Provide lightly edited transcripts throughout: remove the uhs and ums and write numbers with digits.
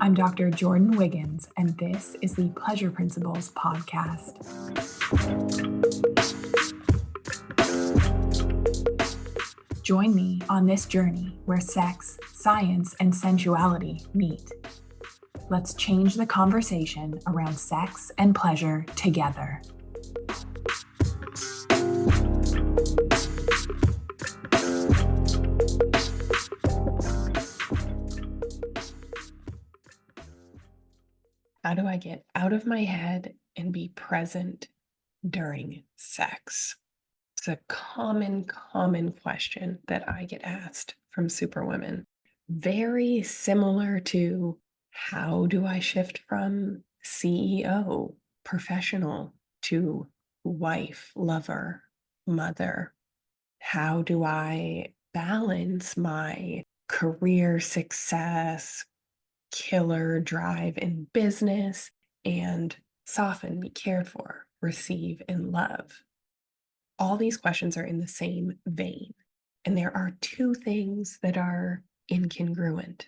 I'm Dr. Jordin Wiggins, and this is the Pleasure Principles podcast. Join me on this journey where sex, science, and sensuality meet. Let's change the conversation around sex and pleasure together. How do I get out of my head and be present during sex? It's a common question that I get asked from superwomen. Very similar to how do I shift from CEO, professional, to wife, lover, mother? How do I balance my career success, killer drive in business, and soften, be cared for, receive, and love? All these questions are in the same vein. And there are two things that are incongruent: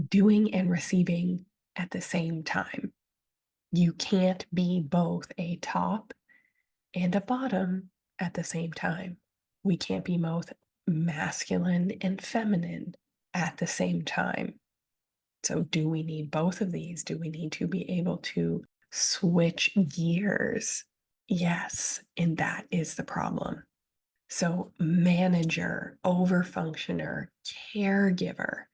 doing and receiving at the same time. You can't be both a top and a bottom at the same time. We can't be both masculine and feminine at the same time. So, do we need both of these? Do we need to be able to switch gears? Yes, and that is the problem. So, manager, overfunctioner, caregiver,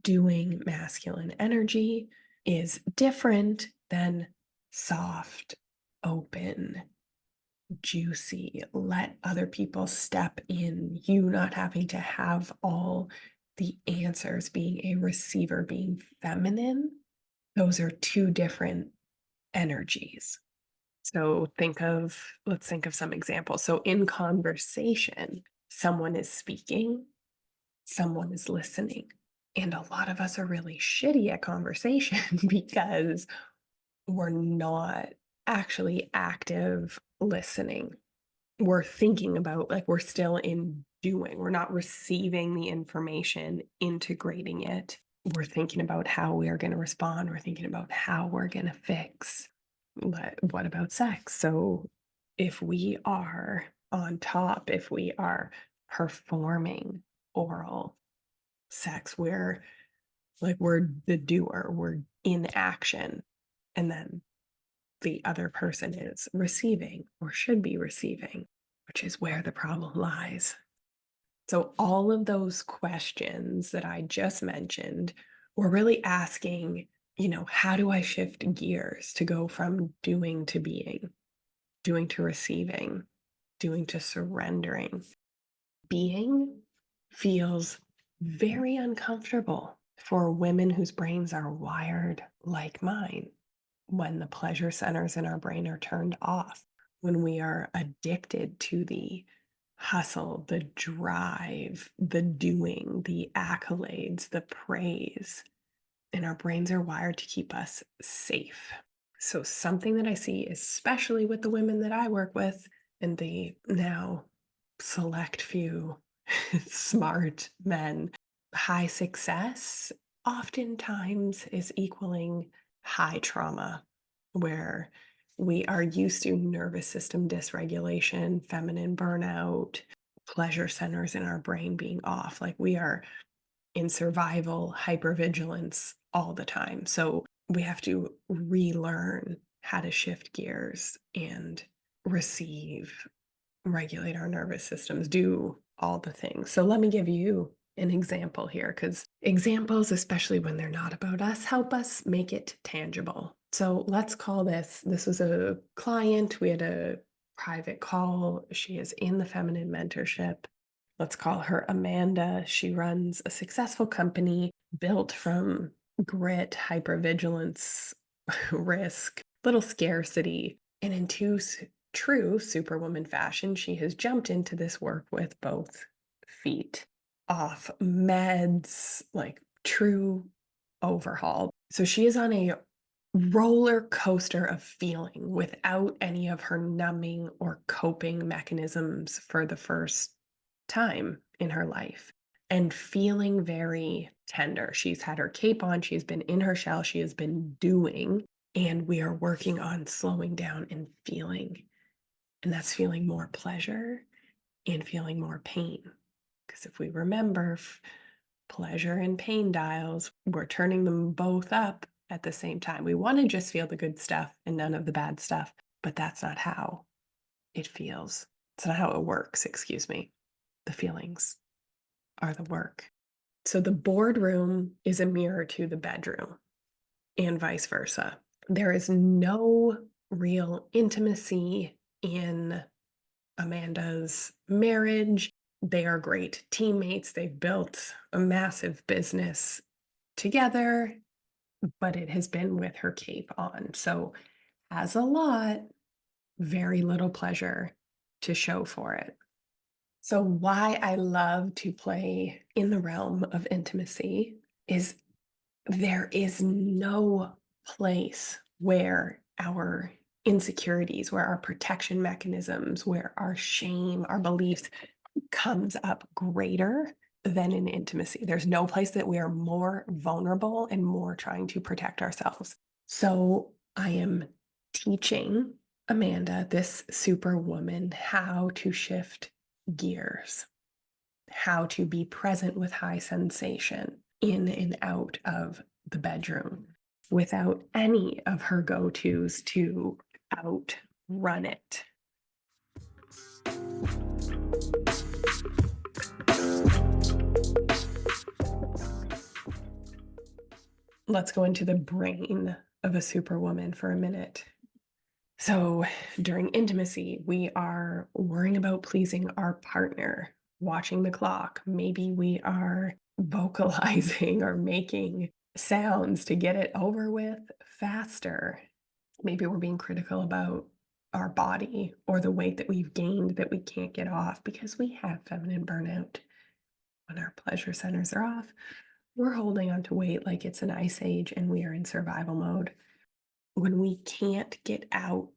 doing masculine energy is different than soft, open, juicy, let other people step in, you not having to have all the answers, being a receiver, being feminine. Those are two different energies. So let's think of some examples. So in conversation, someone is speaking, someone is listening. And a lot of us are really shitty at conversation because we're not actually active listening. We're thinking about, like, we're still in doing, we're not receiving the information, integrating it. We're thinking about how we are going to respond. We're thinking about how we're going to fix. But what about sex? So if we are on top, if we are performing oral sex, we're the doer, we're in action. And then the other person is receiving or should be receiving, which is where the problem lies. So all of those questions that I just mentioned, we're really asking, how do I shift gears to go from doing to being, doing to receiving, doing to surrendering? Being feels very uncomfortable for women whose brains are wired like mine. When the pleasure centers in our brain are turned off, when we are addicted to the hustle, the drive, the doing, the accolades, the praise, and our brains are wired to keep us safe. So, something that I see, especially with the women that I work with and the now select few smart men, high success oftentimes is equaling high trauma, where we are used to nervous system dysregulation, feminine burnout, pleasure centers in our brain being off. Like, we are in survival hypervigilance all the time. So we have to relearn how to shift gears and receive, regulate our nervous systems, do all the things. So let me give you an example here, because examples, especially when they're not about us, help us make it tangible. So let's call this was a client. We had a private call. She is in the feminine mentorship. Let's call her Amanda. She runs a successful company built from grit, hypervigilance, risk, little scarcity, and in true superwoman fashion, she has jumped into this work with both feet, off meds, like true overhaul. So she is on a roller coaster of feeling without any of her numbing or coping mechanisms for the first time in her life. and feeling very tender. She's had her cape on, she's been in her shell, she has been doing, and we are working on slowing down and feeling. And that's feeling more pleasure and feeling more pain. Because if we remember, pleasure and pain dials, we're turning them both up at the same time. We want to just feel the good stuff and none of the bad stuff, but that's not how it feels. It's not how it works, excuse me. The feelings are the work. So the boardroom is a mirror to the bedroom and vice versa. There is no real intimacy in Amanda's marriage. They are great teammates. They've built a massive business together, but it has been with her cape on. So, has a lot, very little pleasure to show for it. So, why I love to play in the realm of intimacy is there is no place where our insecurities, where our protection mechanisms, where our shame, our beliefs comes up greater than in intimacy. There's no place that we are more vulnerable and more trying to protect ourselves. So I am teaching Amanda, this superwoman, how to shift gears, how to be present with high sensation in and out of the bedroom without any of her go tos to outrun it. Let's go into the brain of a superwoman for a minute. So, during intimacy, we are worrying about pleasing our partner, watching the clock. Maybe we are vocalizing or making sounds to get it over with faster. Maybe we're being critical about our body or the weight that we've gained that we can't get off because we have feminine burnout. When our pleasure centers are off, we're holding on to weight like it's an ice age and we are in survival mode. When we can't get out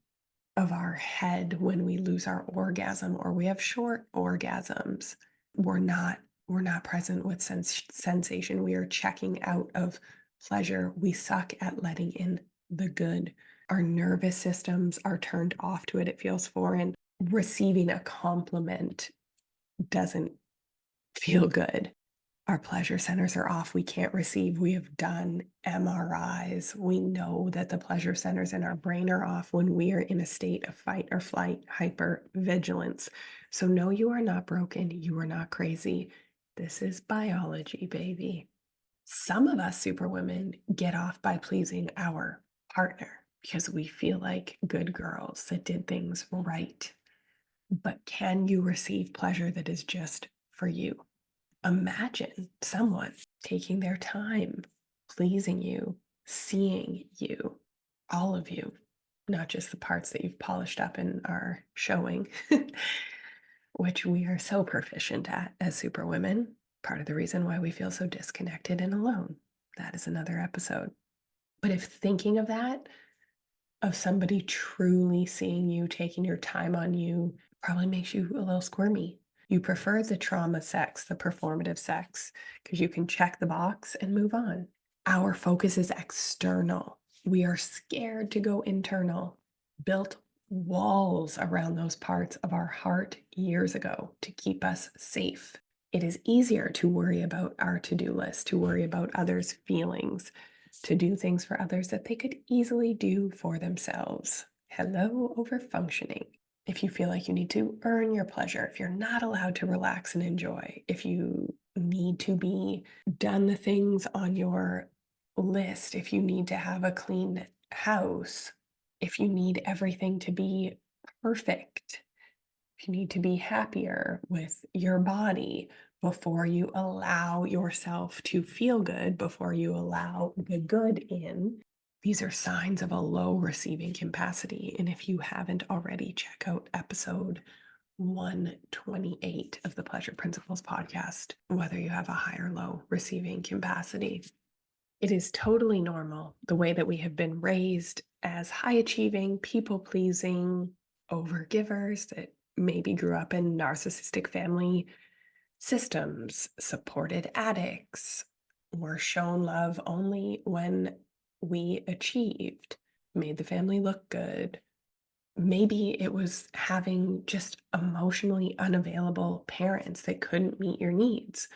of our head, when we lose our orgasm or we have short orgasms, we're not we're not present with sensation. We are checking out of pleasure. We suck at letting in the good. Our nervous systems are turned off to it. It feels foreign. Receiving a compliment doesn't feel good. Our pleasure centers are off. We can't receive. We have done MRIs. We know that the pleasure centers in our brain are off when we are in a state of fight or flight, hypervigilance. So, no, you are not broken. You are not crazy. This is biology, baby. Some of us superwomen get off by pleasing our partner because we feel like good girls that did things right. But can you receive pleasure that is just for you? Imagine someone taking their time, pleasing you, seeing you, all of you, not just the parts that you've polished up and are showing, which we are so proficient at as superwomen. Part of the reason why we feel so disconnected and alone. That is another episode. But if thinking of that, of somebody truly seeing you, taking your time on you, probably makes you a little squirmy. You prefer the trauma sex, the performative sex, because you can check the box and move on. Our focus is external. We are scared to go internal, built walls around those parts of our heart years ago to keep us safe. It is easier to worry about our to do list, to worry about others' feelings, to do things for others that they could easily do for themselves. Hello, over functioning. If you feel like you need to earn your pleasure, if you're not allowed to relax and enjoy, if you need to be done the things on your list, if you need to have a clean house, if you need everything to be perfect, if you need to be happier with your body before you allow yourself to feel good, before you allow the good in, these are signs of a low receiving capacity. And if you haven't already, check out episode 128 of the Pleasure Principles podcast, whether you have a high or low receiving capacity. It is totally normal the way that we have been raised as high achieving, people pleasing overgivers that maybe grew up in narcissistic family Systems supported addicts, were shown love only when we achieved, made the family look good. Maybe it was having just emotionally unavailable parents that couldn't meet your needs.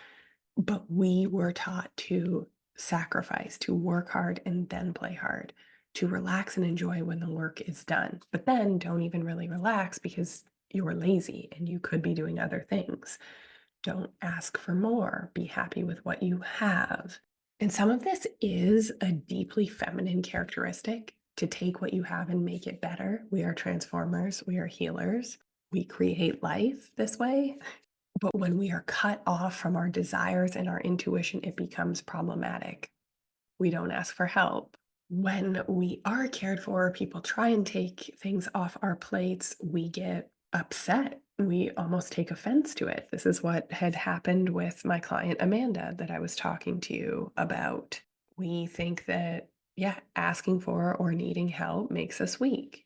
But we were taught to sacrifice, to work hard and then play hard, to relax and enjoy when the work is done. But then don't even really relax because you're lazy and you could be doing other things. Don't ask for more. Be happy with what you have. And some of this is a deeply feminine characteristic to take what you have and make it better. We are transformers, we are healers. We create life this way. But when we are cut off from our desires and our intuition, it becomes problematic. We don't ask for help. When we are cared for, people try and take things off our plates, we get upset. We almost take offense to it. This is what had happened with my client Amanda that I was talking to you about. We think that, yeah, asking for or needing help makes us weak.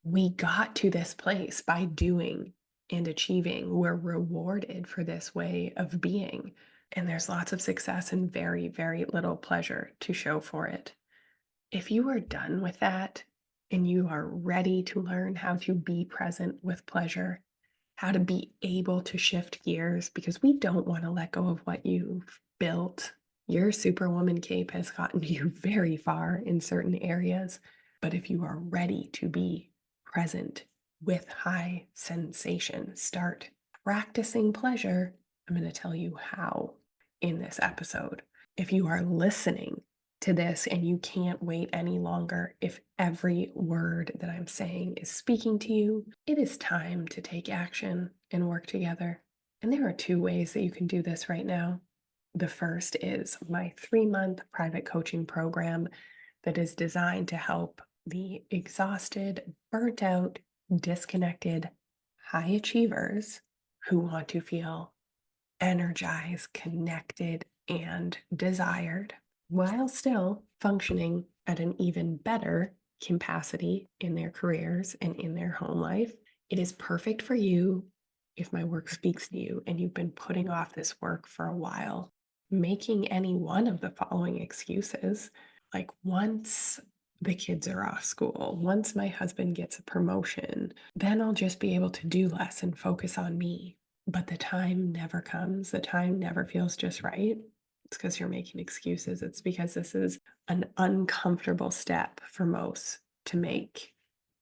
We got to this place by doing and achieving. We're rewarded for this way of being. And there's lots of success and very, very little pleasure to show for it. If you are done with that and you are ready to learn how to be present with pleasure, how to be able to shift gears, because we don't want to let go of what you've built. Your superwoman cape has gotten you very far in certain areas. But if you are ready to be present with high sensation, start practicing pleasure. I'm going to tell you how in this episode. If you are listening to this and you can't wait any longer, if every word that I'm saying is speaking to you, it is time to take action and work together. And there are two ways that you can do this right now. The first is my 3-month private coaching program that is designed to help the exhausted, burnt out, disconnected high achievers who want to feel energized, connected, and desired while still functioning at an even better capacity in their careers and in their home life. It is perfect for you if my work speaks to you and you've been putting off this work for a while, making any one of the following excuses, like once the kids are off school, once my husband gets a promotion, then I'll just be able to do less and focus on me. But the time never comes. The time never feels just right. It's because you're making excuses. It's because this is an uncomfortable step for most to make.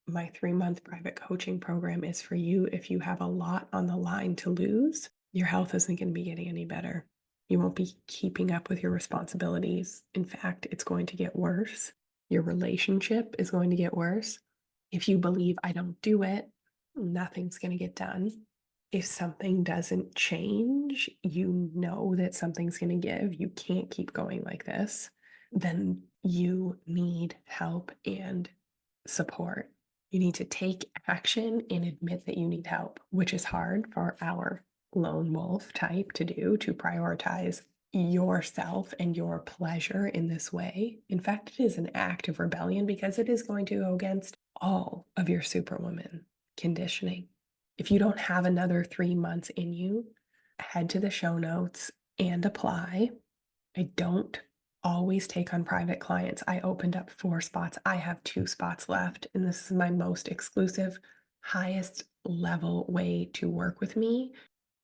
My 3-month private coaching program is for you if you have a lot on the line to lose. Your health isn't going to be getting any better. You won't be keeping up with your responsibilities. In fact, it's going to get worse. Your relationship is going to get worse. If you believe I don't do it, nothing's going to get done. If something doesn't change, you know that something's going to give. You can't keep going like this. Then you need help and support. You need to take action and admit that you need help, which is hard for our lone wolf type to do, to prioritize yourself and your pleasure in this way. In fact, it is an act of rebellion because it is going to go against all of your superwoman conditioning. If you don't have another 3 months in you, head to the show notes and apply. I don't always take on private clients. I opened up 4 spots. I have 2 spots left, and this is my most exclusive, highest level way to work with me.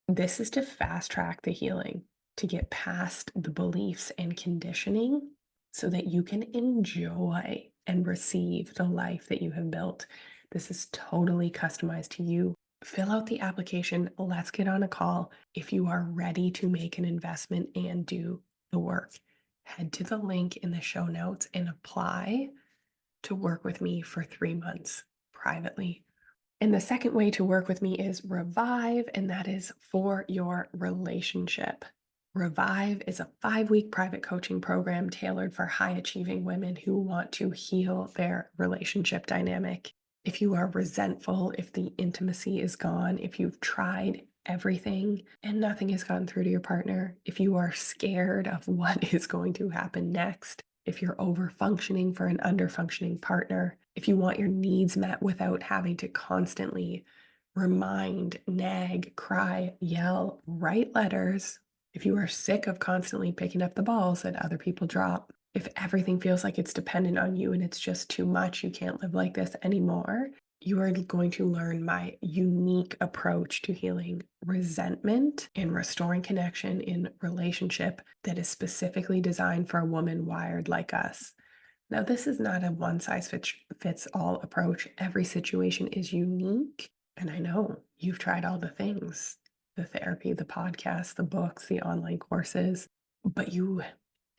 This is to fast track the healing, to get past the beliefs and conditioning so that you can enjoy and receive the life that you have built. This is totally customized to you. Fill out the application. Let's get on a call. If you are ready to make an investment and do the work, head to the link in the show notes and apply to work with me for 3 months privately. And the second way to work with me is Revive, and that is for your relationship. Revive is a 5-week private coaching program tailored for high achieving women who want to heal their relationship dynamic. If you are resentful, if the intimacy is gone, if you've tried everything and nothing has gotten through to your partner, if you are scared of what is going to happen next, if you're over functioning for an under functioning partner, if you want your needs met without having to constantly remind, nag, cry, yell, write letters. If you are sick of constantly picking up the balls that other people drop, if everything feels like it's dependent on you and it's just too much, you can't live like this anymore, you are going to learn my unique approach to healing resentment and restoring connection in relationship that is specifically designed for a woman wired like us. Now, this is not a one size fits all approach. Every situation is unique. And I know you've tried all the things, the therapy, the podcast, the books, the online courses, but you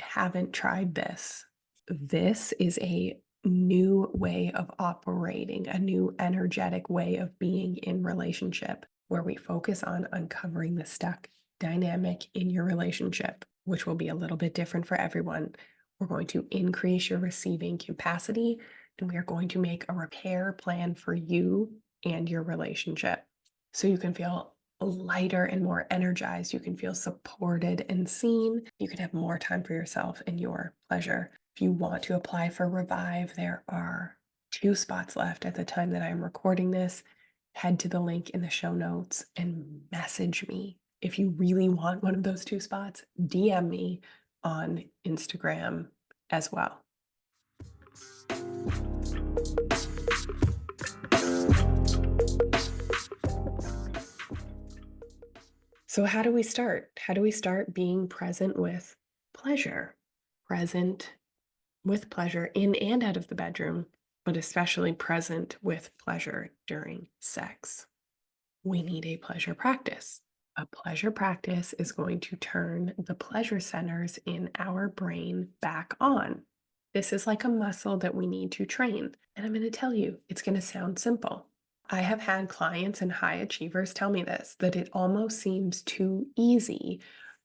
haven't tried this. This is a new way of operating, a new energetic way of being in relationship where we focus on uncovering the stuck dynamic in your relationship, which will be a little bit different for everyone. We're going to increase your receiving capacity, and we are going to make a repair plan for you and your relationship so you can feel lighter and more energized. You can feel supported and seen. You can have more time for yourself and your pleasure. If you want to apply for Revive, there are 2 spots left at the time that I'm recording this. Head to the link in the show notes and message me. If you really want one of those 2 spots, DM me on Instagram as well. So, how do we start? How do we start being present with pleasure? Present with pleasure in and out of the bedroom, but especially present with pleasure during sex. We need a pleasure practice. A pleasure practice is going to turn the pleasure centers in our brain back on. This is like a muscle that we need to train. And I'm going to tell you, it's going to sound simple. I have had clients and high achievers tell me this, that it almost seems too easy,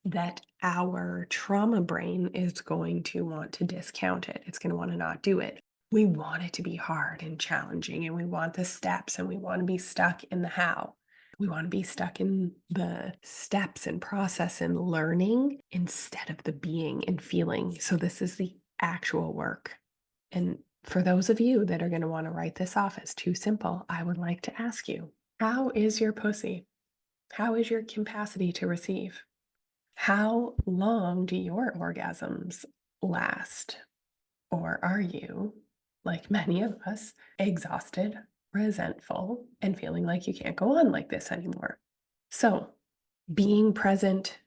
that our trauma brain is going to want to discount it. It's going to want to not do it. We want it to be hard and challenging, and we want the steps, and we want to be stuck in the how. We want to be stuck in the steps and process and learning instead of the being and feeling. So, this is the actual work. And for those of you that are going to want to write this off as too simple, I would like to ask you, how is your pussy? How is your capacity to receive? How long do your orgasms last? Or are you, like many of us, exhausted, resentful, and feeling like you can't go on like this anymore? So, being present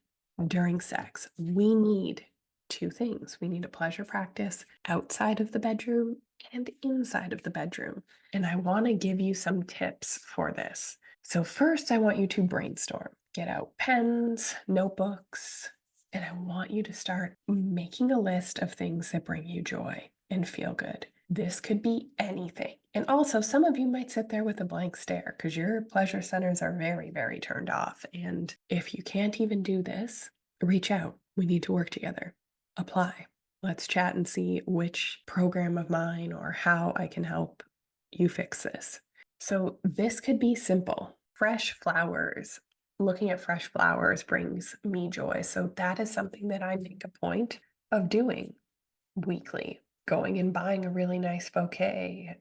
during sex, we need 2 things. We need a pleasure practice outside of the bedroom and inside of the bedroom. And I want to give you some tips for this. So, first, I want you to brainstorm. Get out pens, notebooks, and I want you to start making a list of things that bring you joy and feel good. This could be anything. And also, some of you might sit there with a blank stare because your pleasure centers are very, very turned off. And if you can't even do this, reach out. We need to work together. Apply. Let's chat and see which program of mine or how I can help you fix this. So, this could be simple. Fresh flowers. Looking at fresh flowers brings me joy. So, that is something that I make a point of doing weekly, going and buying a really nice bouquet,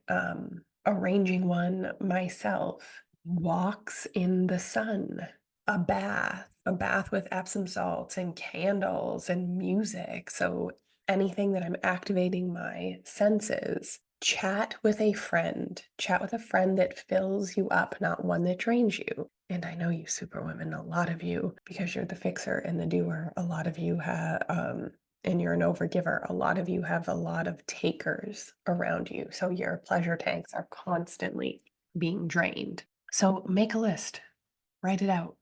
arranging one myself, walks in the sun, a bath with Epsom salts and candles and music. So anything that I'm activating my senses. Chat with a friend that fills you up, not one that drains you. And I know you superwomen, a lot of you, because you're the fixer and the doer, a lot of you have, and you're an overgiver. A lot of you have a lot of takers around you. So your pleasure tanks are constantly being drained. So make a list, write it out.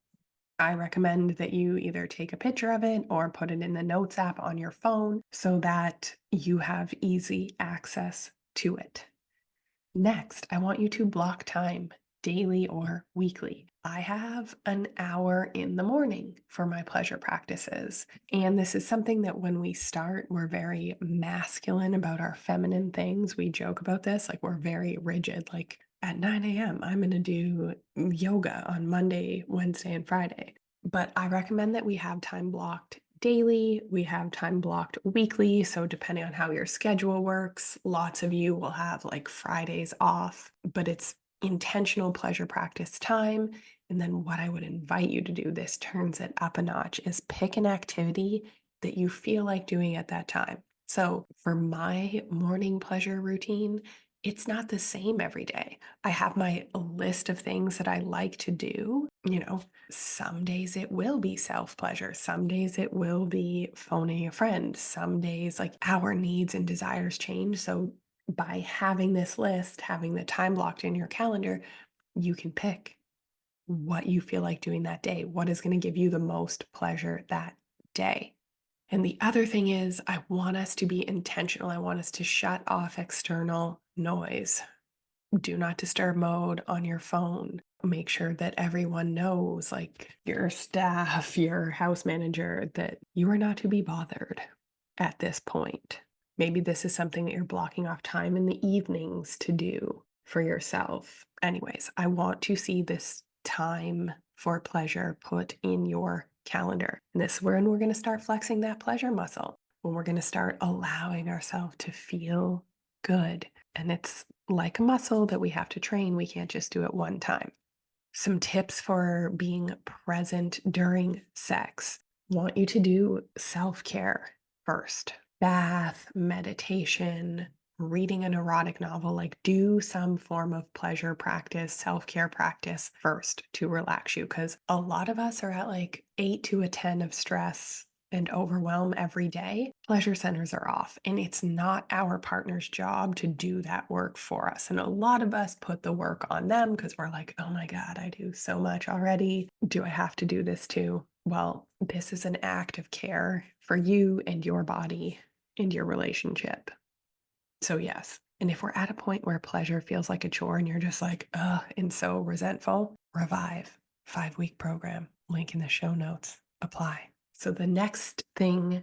I recommend that you either take a picture of it or put it in the notes app on your phone so that you have easy access to it. Next, I want you to block time, daily or weekly. I have an hour in the morning for my pleasure practices. And this is something that when we start, we're very masculine about our feminine things. We joke about this, like we're very rigid, like at 9 a.m., I'm going to do yoga on Monday, Wednesday, and Friday. But I recommend that we have time blocked daily, we have time blocked weekly. So, depending on how your schedule works, lots of you will have like Fridays off, but it's intentional pleasure practice time. And then what I would invite you to do, this turns it up a notch, is pick an activity that you feel like doing at that time. So for my morning pleasure routine, it's not the same every day. I have my list of things that I like to do. Some days it will be self pleasure. Some days it will be phoning a friend. Some days, like, our needs and desires change. So by having this list, having the time blocked in your calendar, you can pick what you feel like doing that day. What is going to give you the most pleasure that day? And the other thing is, I want us to be intentional. I want us to shut off external noise. Do not disturb mode on your phone. Make sure that everyone knows, like your staff, your house manager, that you are not to be bothered at this point. Maybe this is something that you're blocking off time in the evenings to do for yourself. Anyways, I want to see this time for pleasure put in your calendar. And this is when we're going to start flexing that pleasure muscle, when we're going to start allowing ourselves to feel good. And it's like a muscle that we have to train. We can't just do it one time. Some tips for being present during sex. Want you to do self care first. Bath, meditation, reading an erotic novel, like do some form of pleasure practice, self care practice first to relax you. Because a lot of us are at like 8 to a 10 of stress and overwhelm every day. Pleasure centers are off, and it's not our partner's job to do that work for us. And a lot of us put the work on them because we're like, oh my God, I do so much already. Do I have to do this too? Well, this is an act of care for you and your body and your relationship. So, yes. And if we're at a point where pleasure feels like a chore and you're just like, ugh, and so resentful, Revive 5-week program, link in the show notes, apply. So, the next thing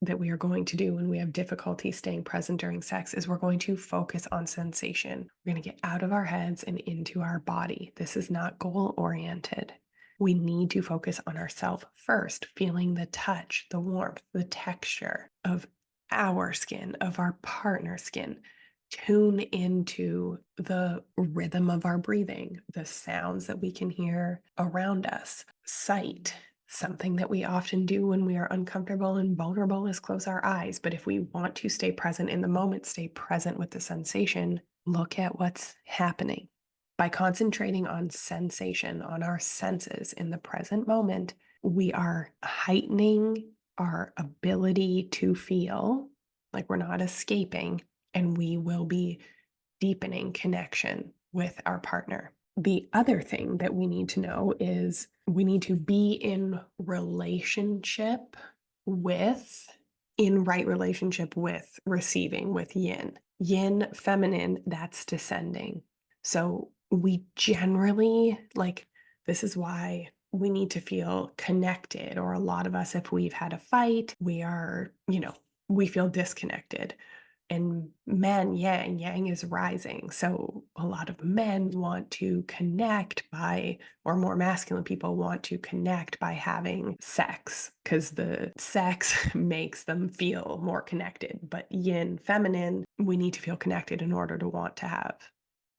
that we are going to do when we have difficulty staying present during sex is we're going to focus on sensation. We're going to get out of our heads and into our body. This is not goal oriented. We need to focus on ourselves first, feeling the touch, the warmth, the texture of our skin, of our partner's skin. Tune into the rhythm of our breathing, the sounds that we can hear around us. Sight, something that we often do when we are uncomfortable and vulnerable, is close our eyes. But if we want to stay present in the moment, stay present with the sensation, look at what's happening. By concentrating on sensation, on our senses in the present moment, we are heightening our ability to feel like we're not escaping, and we will be deepening connection with our partner. The other thing that we need to know is we need to be in relationship with, in right relationship with receiving, with yin. Yin, feminine, that's descending. So we generally, like, this is why we need to feel connected. Or a lot of us, if we've had a fight, we are, we feel disconnected. And men, yang is rising. So a lot of men want to connect by, or more masculine people want to connect by having sex because the sex makes them feel more connected. But yin, feminine, we need to feel connected in order to want to have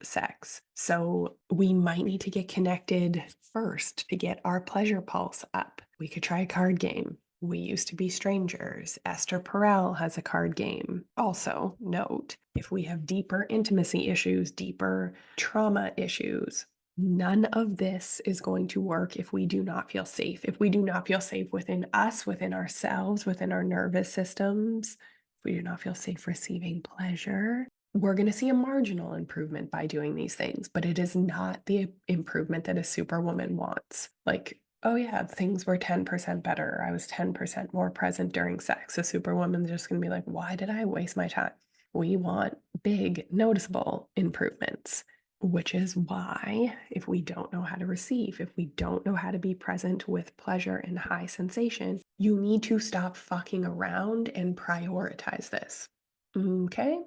sex. So we might need to get connected first to get our pleasure pulse up. We could try a card game. We Used to Be Strangers. Esther Perel has a card game. Also, note, if we have deeper intimacy issues, deeper trauma issues, none of this is going to work if we do not feel safe. If we do not feel safe within us, within ourselves, within our nervous systems, if we do not feel safe receiving pleasure, we're going to see a marginal improvement by doing these things, but it is not the improvement that a superwoman wants. Like, oh yeah, things were 10% better. I was 10% more present during sex. A superwoman's just going to be like, why did I waste my time? We want big, noticeable improvements, which is why if we don't know how to receive, if we don't know how to be present with pleasure and high sensation, you need to stop fucking around and prioritize this. Okay?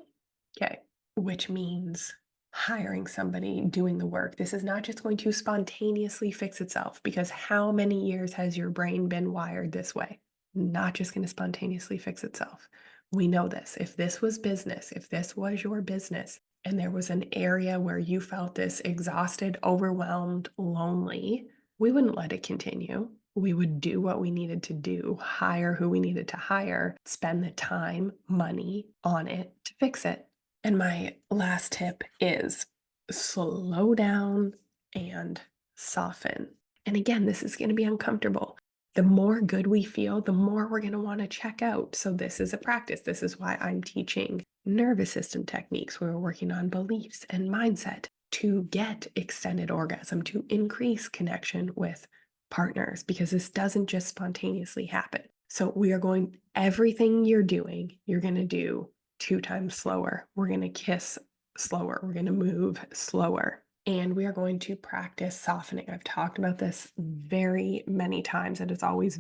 Okay. Which means hiring somebody doing the work. This is not just going to spontaneously fix itself, because how many years has your brain been wired this way? Not just going to spontaneously fix itself. We know this. If this was business, if this was your business, and there was an area where you felt this exhausted, overwhelmed, lonely, we wouldn't let it continue. We would do what we needed to do, hire who we needed to hire, spend the time, money on it to fix it. And my last tip is slow down and soften. And again, this is going to be uncomfortable. The more good we feel, the more we're going to want to check out. So, this is a practice. This is why I'm teaching nervous system techniques. We're working on beliefs and mindset to get extended orgasm, to increase connection with partners, because this doesn't just spontaneously happen. So, we are going, everything you're doing, you're going to do 2 times slower. We're going to kiss slower. We're going to move slower. And we are going to practice softening. I've talked about this very many times, and it's always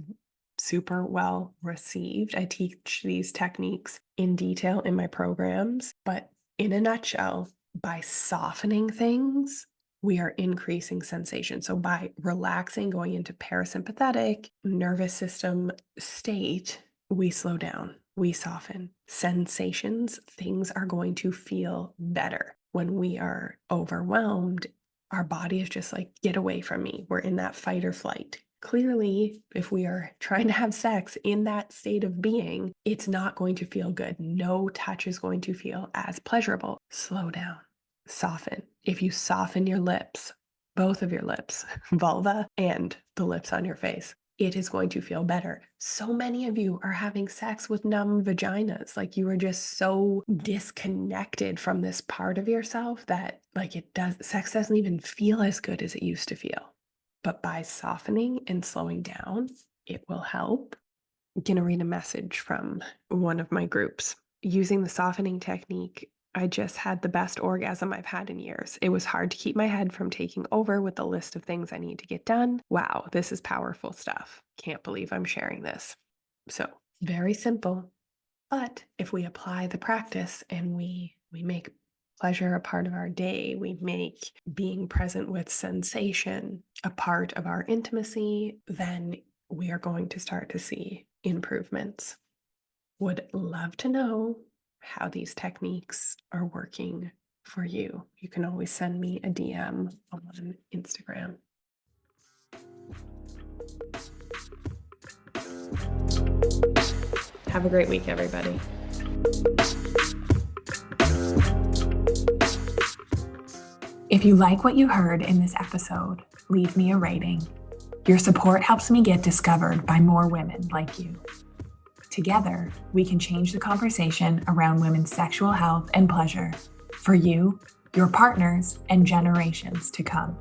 super well received. I teach these techniques in detail in my programs, but in a nutshell, by softening things, we are increasing sensation. So by relaxing, going into parasympathetic nervous system state, we slow down, we soften. Sensations, things are going to feel better. When we are overwhelmed, our body is just like, get away from me. We're in that fight or flight. Clearly, if we are trying to have sex in that state of being, it's not going to feel good. No touch is going to feel as pleasurable. Slow down, soften. If you soften your lips, both of your lips, vulva and the lips on your face, it is going to feel better. So many of you are having sex with numb vaginas. Like, you are just so disconnected from this part of yourself that sex doesn't even feel as good as it used to feel. But by softening and slowing down, it will help. I'm going to read a message from one of my groups. Using the softening technique, I just had the best orgasm I've had in years. It was hard to keep my head from taking over with the list of things I need to get done. Wow, this is powerful stuff. Can't believe I'm sharing this. So, very simple. But if we apply the practice and we make pleasure a part of our day, we make being present with sensation a part of our intimacy, then we are going to start to see improvements. Would love to know how these techniques are working for you. You can always send me a DM on Instagram. Have a great week, everybody. If you like what you heard in this episode, leave me a rating. Your support helps me get discovered by more women like you. Together, we can change the conversation around women's sexual health and pleasure for you, your partners, and generations to come.